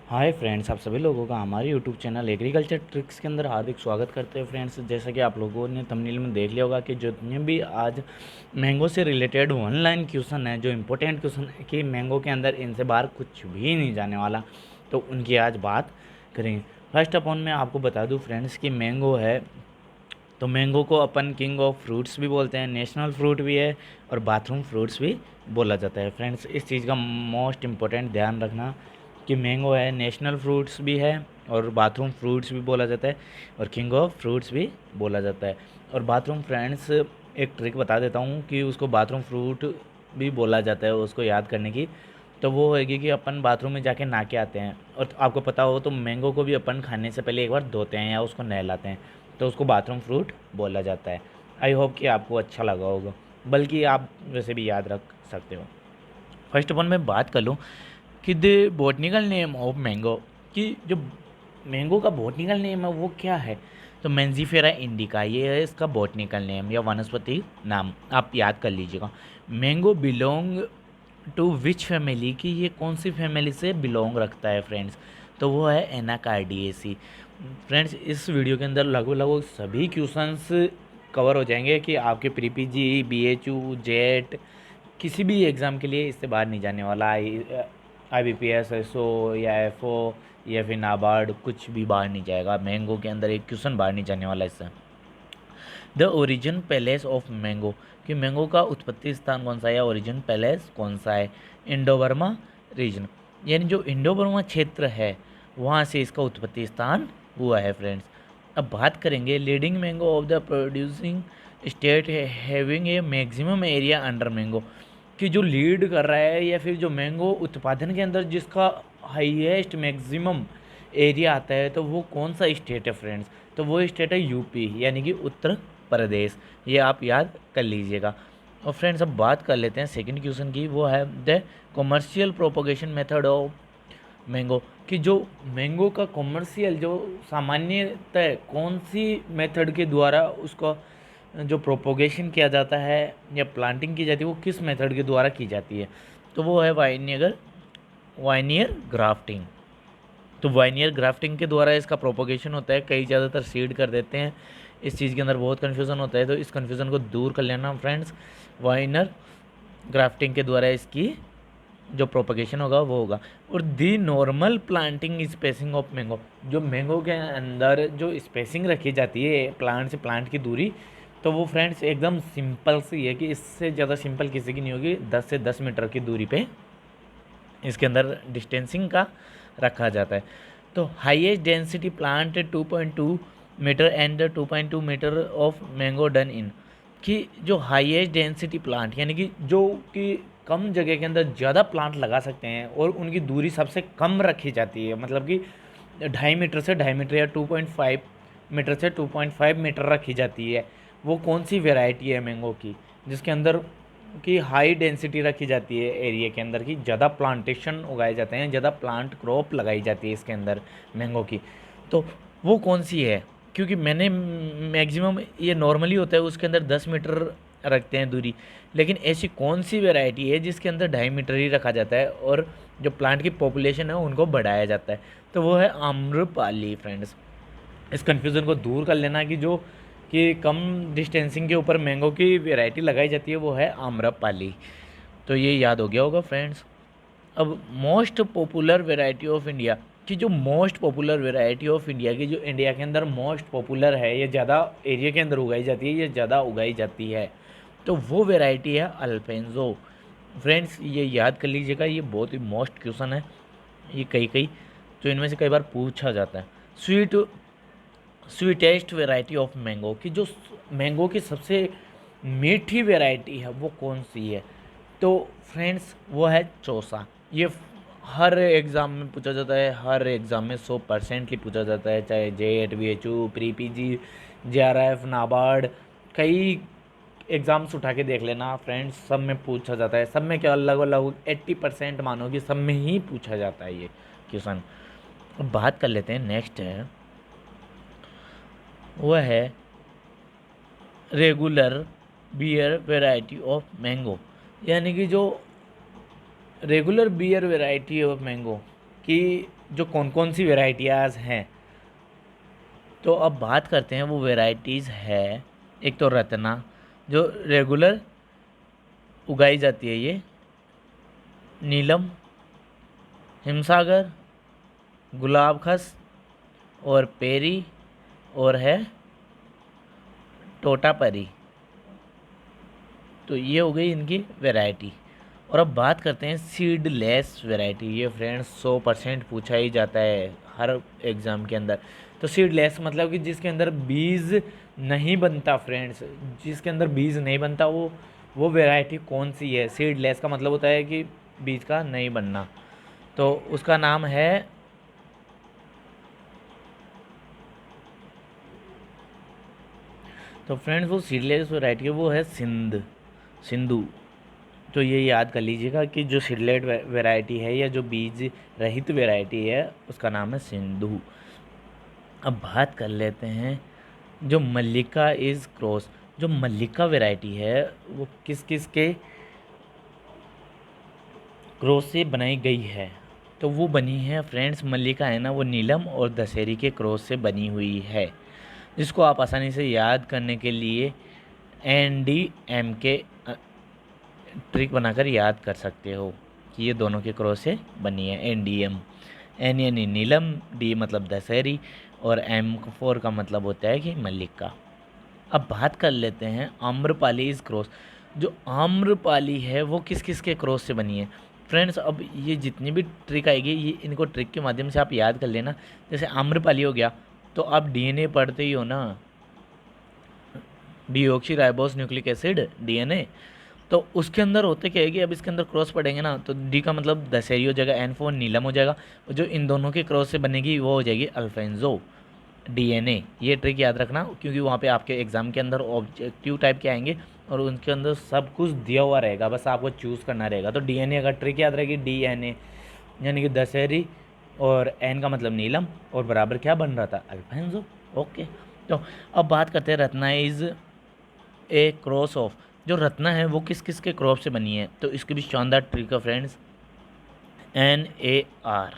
Hi friends, आप सभी लोगों का हमारे यूट्यूब चैनल एग्रीकल्चर ट्रिक्स के अंदर हार्दिक स्वागत करते हैं। फ्रेंड्स, जैसा कि आप लोगों ने थंबनेल में देख लिया होगा कि जितने भी आज मैंगो से रिलेटेड ऑनलाइन क्वेश्चन है, जो इम्पोर्टेंट क्वेश्चन है कि मैंगो के अंदर इनसे बाहर कुछ भी नहीं जाने वाला, तो उनकी आज बात करेंगे। फर्स्ट ऑफ ऑल मैं आपको बता दूँ फ्रेंड्स कि मैंगो है, तो मैंगो को अपन किंग ऑफ फ्रूट्स भी बोलते हैं, नेशनल फ्रूट भी है और बाथरूम फ्रूट्स भी बोला जाता है। फ्रेंड्स, इस चीज़ का मोस्ट इम्पोर्टेंट ध्यान रखना कि मैंगो है, नेशनल फ्रूट्स भी है और बाथरूम फ्रूट्स भी बोला जाता है और किंग ऑफ फ्रूट्स भी बोला जाता है। और बाथरूम फ्रेंड्स, एक ट्रिक बता देता हूँ कि उसको बाथरूम फ्रूट भी बोला जाता है, उसको याद करने की। तो वो होगी कि अपन बाथरूम में जाके नहा के आते हैं और आपको पता हो तो मैंगो को भी अपन खाने से पहले एक बार धोते हैं या उसको नहलाते हैं, तो उसको बाथरूम फ्रूट बोला जाता है। आई होप कि आपको अच्छा लगा होगा, बल्कि आप वैसे भी याद रख सकते हो। फर्स्ट ऑफ ऑल मैं बात कर लूँ कि the botanical name of mango, कि जो मैंगो का बॉटनिकल नेम है वो क्या है। तो मेंजीफेरा इंडिका ये है इसका बॉटनिकल नेम या वनस्पति नाम, आप याद कर लीजिएगा। Mango belong to which family, की ये कौन सी फैमिली से बिलोंग रखता है फ्रेंड्स, तो वो है एनाकार्डिएसी। फ्रेंड्स, इस वीडियो के अंदर लगभग लगभग सभी क्वेश्चंस कवर हो जाएंगे कि आपके प्री पीजी, बीएचयू, जेट किसी भी एग्ज़ाम के लिए इससे बाहर नहीं जाने वाला। IBPS, SO या FO या फिर नाबार्ड, कुछ भी बाहर नहीं जाएगा। मैंगो के अंदर एक क्वेश्चन बाहर नहीं जाने वाला इससे। The origin palace of mango, कि मैंगो का उत्पत्ति स्थान कौन सा है या ओरिजिन पैलेस कौन सा है। इंडो बर्मा रीजन, यानी जो इंडो बर्मा क्षेत्र है वहाँ से इसका उत्पत्ति स्थान हुआ है फ्रेंड्स। अब बात करेंगे leading mango of the producing state having a maximum area under mango, कि जो लीड कर रहा है या फिर जो मैंगो उत्पादन के अंदर जिसका हाईएस्ट मैक्सिमम एरिया आता है, तो वो कौन सा स्टेट है फ्रेंड्स, तो वो स्टेट है यूपी, यानी कि उत्तर प्रदेश। ये आप याद कर लीजिएगा। और फ्रेंड्स, अब बात कर लेते हैं सेकंड क्वेश्चन की, वो है the commercial propagation method of mango, कि जो मैंगो का कॉमर्शियल जो सामान्यतः कौन सी मेथड के द्वारा उसका जो प्रोपोगेशन किया जाता है या प्लांटिंग की जाती है, वो किस मेथड के द्वारा की जाती है, तो वो है वाइनियर ग्राफ्टिंग। तो वाइनियर ग्राफ्टिंग के द्वारा इसका प्रोपोगेशन होता है। कई ज़्यादातर सीड कर देते हैं, इस चीज़ के अंदर बहुत कन्फ्यूज़न होता है, तो इस कन्फ्यूज़न को दूर कर लेना फ्रेंड्स। वाइनर ग्राफ्टिंग के द्वारा इसकी जो प्रोपगेशन होगा वो होगा। और the normal planting spacing of mango, जो मैंगो के अंदर जो स्पेसिंग रखी जाती है प्लांट से प्लांट की दूरी, तो वो फ्रेंड्स एकदम सिंपल सी है कि इससे ज़्यादा सिंपल किसी की नहीं होगी। 10 से 10 मीटर की दूरी पे इसके अंदर डिस्टेंसिंग का रखा जाता है। तो highest density plant 2.2 metre and 2.2 metre of mango done in, कि जो हाईएस्ट डेंसिटी प्लांट यानी कि जो कि कम जगह के अंदर ज़्यादा प्लांट लगा सकते हैं और उनकी दूरी सबसे कम रखी जाती है, मतलब कि 2.5 मीटर से 2.5 मीटर या 2.5 मीटर से 2.5 मीटर रखी जाती है। वो कौन सी वेराइटी है मैंगो की जिसके अंदर की हाई डेंसिटी रखी जाती है एरिया के अंदर, की ज़्यादा प्लांटेशन उगाए जाते हैं, ज़्यादा प्लांट क्रॉप लगाई जाती है इसके अंदर मैंगो की, तो वो कौन सी है। क्योंकि मैंने मैक्सिमम ये नॉर्मली होता है उसके अंदर 10 मीटर रखते हैं दूरी, लेकिन ऐसी कौन सी वैरायटी है जिसके अंदर 2.5 मीटर ही रखा जाता है और जो प्लांट की पॉपुलेशन है उनको बढ़ाया जाता है, तो वो है आम्रपाली फ्रेंड्स। इस कन्फ्यूज़न को दूर कर लेना कि जो कि कम डिस्टेंसिंग के ऊपर मैंगो की वैरायटी लगाई जाती है वो है आम्रपाली। तो ये याद हो गया होगा फ्रेंड्स। अब most popular variety of India, कि जो most popular variety of India की जो इंडिया के अंदर मोस्ट पॉपुलर है, ये ज़्यादा एरिया के अंदर उगाई जाती है, ये ज़्यादा उगाई जाती है, तो वो वैरायटी है अल्फेंजो। फ्रेंड्स, ये याद कर लीजिएगा, ये बहुत ही मोस्ट क्वेश्चन है, ये कई कई तो इनमें से कई बार पूछा जाता है। स्वीटेस्ट वैरायटी ऑफ मैंगो, की जो मैंगो की सबसे मीठी वैरायटी है वो कौन सी है, तो फ्रेंड्स वो है चौसा। ये हर एग्ज़ाम में पूछा जाता है, हर एग्ज़ाम में 100% पूछा जाता है, चाहे jet, BHU, pre PG, JRF, NABARD, कई एग्ज़ाम्स उठा के देख लेना फ्रेंड्स, सब में पूछा जाता है। सब में क्या, अलग अलग 80% मानो कि सब में ही पूछा जाता है ये क्वेश्चन। अब बात कर लेते हैं, नेक्स्ट है वह है regular bear variety of mango, यानी कि जो regular bear variety of mango कि जो कौन कौन सी वेराइटियाज़ हैं। तो अब बात करते हैं वो वेराइटीज़ है। एक तो रत्ना जो रेगुलर उगाई जाती है, ये नीलम, हिमसागर, गुलाब खस और पेरी और है तोतापरी। तो ये हो गई इनकी वैरायटी। और अब बात करते हैं सीडलेस वैरायटी। ये फ्रेंड्स 100% पूछा ही जाता है हर एग्ज़ाम के अंदर। तो सीडलेस मतलब कि जिसके अंदर बीज नहीं बनता फ्रेंड्स, जिसके अंदर बीज नहीं बनता वो वैरायटी कौन सी है। सीडलेस का मतलब होता है कि बीज का नहीं बनना, तो उसका नाम है तो फ्रेंड्स वो सीडलेस वैरायटी है वो है सिंधु। तो ये याद कर लीजिएगा कि जो सीडलेट वैरायटी है या जो बीज रहित वैरायटी है उसका नाम है सिंधु। अब बात कर लेते हैं जो मल्लिका इज़ क्रॉस। जो मल्लिका वैरायटी है वो किस किस के क्रॉस से बनाई गई है। तो वो बनी है फ्रेंड्स, मल्लिका है ना वो नीलम और दशहरी के क्रॉस से बनी हुई है, जिसको आप आसानी से याद करने के लिए NDM के ट्रिक बनाकर याद कर सकते हो कि ये दोनों के क्रॉस से बनी है। NDM, N यानी नीलम, D मतलब दशहरी और M4 का मतलब होता है कि मल्लिका। अब बात कर लेते हैं आम्रपाली इज़ क्रॉस। जो आम्रपाली है वो किस किस के क्रॉस से बनी है फ्रेंड्स। अब ये जितनी भी ट्रिक आएगी ये इनको ट्रिक के माध्यम से आप याद कर लेना। जैसे आम्रपाली हो गया तो आप DNA पढ़ते ही हो ना, deoxy ribose nucleic acid, DNA। तो उसके अंदर होते क्या है कि अब इसके अंदर क्रॉस पड़ेंगे ना तो डी का मतलब दशहरी हो जाएगा, N4 नीलम हो जाएगा, और जो इन दोनों के क्रॉस से बनेगी वो हो जाएगी अल्फेंजो DNA। ये ट्रिक याद रखना क्योंकि वहाँ पे आपके एग्ज़ाम के अंदर ऑब्जेक्टिव टाइप के आएंगे और उनके अंदर सब कुछ दिया हुआ रहेगा, बस आपको चूज़ करना रहेगा। तो DNA अगर ट्रिक याद रहेगी DNA यानी कि दशहरी और N का मतलब नीलम और बराबर क्या बन रहा था, अल्फेंजो। ओके। तो अब बात करते हैं Ratna is a cross of. जो रत्ना है वो किस किस के क्रॉप से बनी है, तो इसकी भी शानदार ट्रिक है फ्रेंड्स। NAR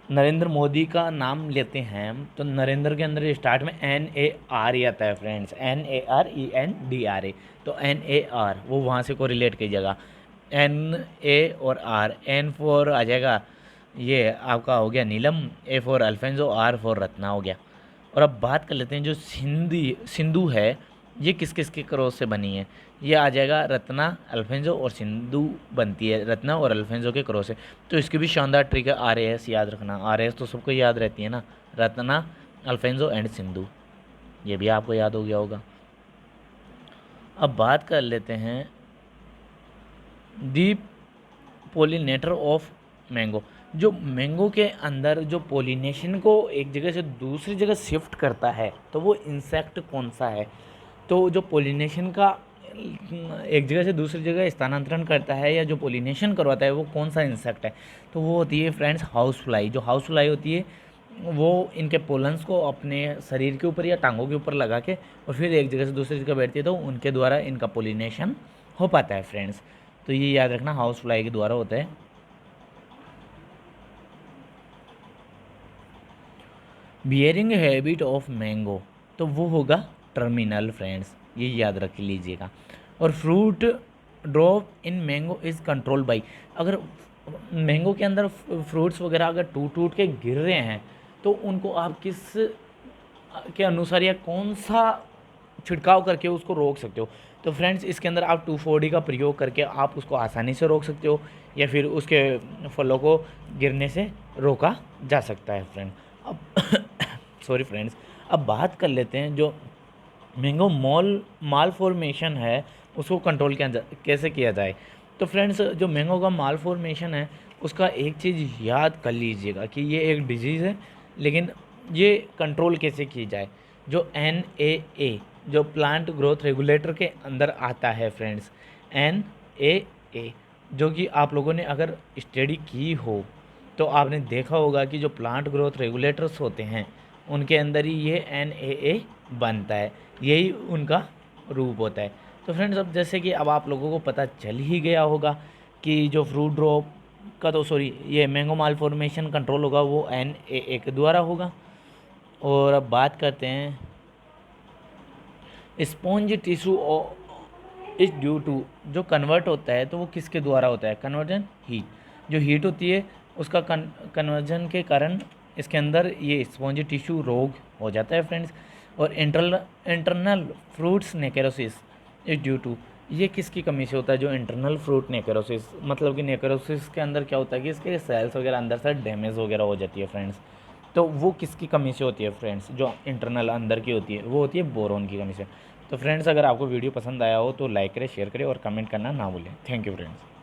नरेंद्र मोदी का नाम लेते हैं तो नरेंद्र के अंदर स्टार्ट में NAR ही आता है फ्रेंड्स, NARENDRA। तो NAR वो वहाँ से को रिलेट कीजिएगा। NA और R, N4 आ जाएगा, ये आपका हो गया नीलम, A4 अल्फेंजो, R4 रत्ना हो गया। और अब बात कर लेते हैं जो सिंधु है ये किस किस के क्रॉस से बनी है। ये आ जाएगा रत्ना, अल्फेंजो और सिंधु बनती है रत्ना और अल्फेंजो के क्रॉस से। तो इसकी भी शानदार ट्रिक है RAS याद रखना। RAS तो सबको याद रहती है ना, रत्ना, अल्फेंजो एंड सिंधु, ये भी आपको याद हो गया होगा। अब बात कर लेते हैं दी पोलिनेटर ऑफ मैंगो। जो मैंगो के अंदर जो पोलिनेशन को एक जगह से दूसरी जगह शिफ्ट करता है तो वो इंसेक्ट कौन सा है। तो जो पोलिनेशन का एक जगह से दूसरी जगह स्थानांतरण करता है या जो पोलिनेशन करवाता है वो कौन सा इंसेक्ट है, तो वो होती है फ्रेंड्स हाउस फ्लाई। जो हाउस फ्लाई होती है वो इनके पोलन्स को अपने शरीर के ऊपर या टांगों के ऊपर लगा के और फिर एक जगह से दूसरी जगह बैठती है, तो उनके द्वारा इनका पोलिनेशन हो पाता है फ्रेंड्स। तो ये याद रखना हाउस फ्लाई के द्वारा होता है। बियरिंग हैबिट ऑफ मैंगो, तो वो होगा टर्मिनल फ्रेंड्स, ये याद रख लीजिएगा। और fruit drop in mango is control by. अगर मैंगो के अंदर फ्रूट्स वगैरह अगर टूट टूट के गिर रहे हैं तो उनको आप किस के अनुसार या कौन सा छिड़काव करके उसको रोक सकते हो। तो फ्रेंड्स इसके अंदर आप 2,4-D का प्रयोग करके आप उसको आसानी से रोक सकते हो या फिर उसके फलों को गिरने से रोका जा सकता है फ्रेंड। अब सॉरी फ्रेंड्स, अब बात कर लेते हैं जो मैंगो माल फॉर्मेशन है उसको कंट्रोल कैसे किया जाए। तो फ्रेंड्स जो मैंगो का माल फॉर्मेशन है उसका एक चीज़ याद कर लीजिएगा कि ये एक डिजीज़ है, लेकिन ये कंट्रोल कैसे की जाए। जो NAA जो प्लांट ग्रोथ रेगुलेटर के अंदर आता है फ्रेंड्स, NAA जो कि आप लोगों ने अगर स्टडी की हो तो आपने देखा होगा कि जो प्लांट ग्रोथ रेगुलेटर्स होते हैं उनके अंदर ही ये NAA बनता है, यही उनका रूप होता है। तो फ्रेंड्स अब जैसे कि अब आप लोगों को पता चल ही गया होगा कि जो फ्रूट ड्रॉप का तो सॉरी ये मैंगो माल फॉर्मेशन कंट्रोल होगा वो NAA के द्वारा होगा। और अब बात करते हैं sponge tissue is due to, जो कन्वर्ट होता है तो वो किसके द्वारा होता है, कन्वर्जन हीट। जो हीट होती है उसका कन्वर्जन के कारण इसके अंदर ये स्पॉन्ज टिश्यू रोग हो जाता है फ्रेंड्स। और internal fruits necrosis is due to, ये किसकी कमी से होता है, जो इंटरनल फ्रूट नेक्रोसिस, मतलब कि नेक्रोसिस के अंदर क्या होता है कि इसके सेल्स वगैरह अंदर से डैमेज वगैरह हो जाती है फ्रेंड्स। तो वो किसकी कमी से होती है फ्रेंड्स, जो इंटरनल अंदर की होती है वो होती है बोरोन की कमी से। तो फ्रेंड्स अगर आपको वीडियो पसंद आया हो तो लाइक करें, शेयर करें और कमेंट करना ना भूलें। Thank you friends.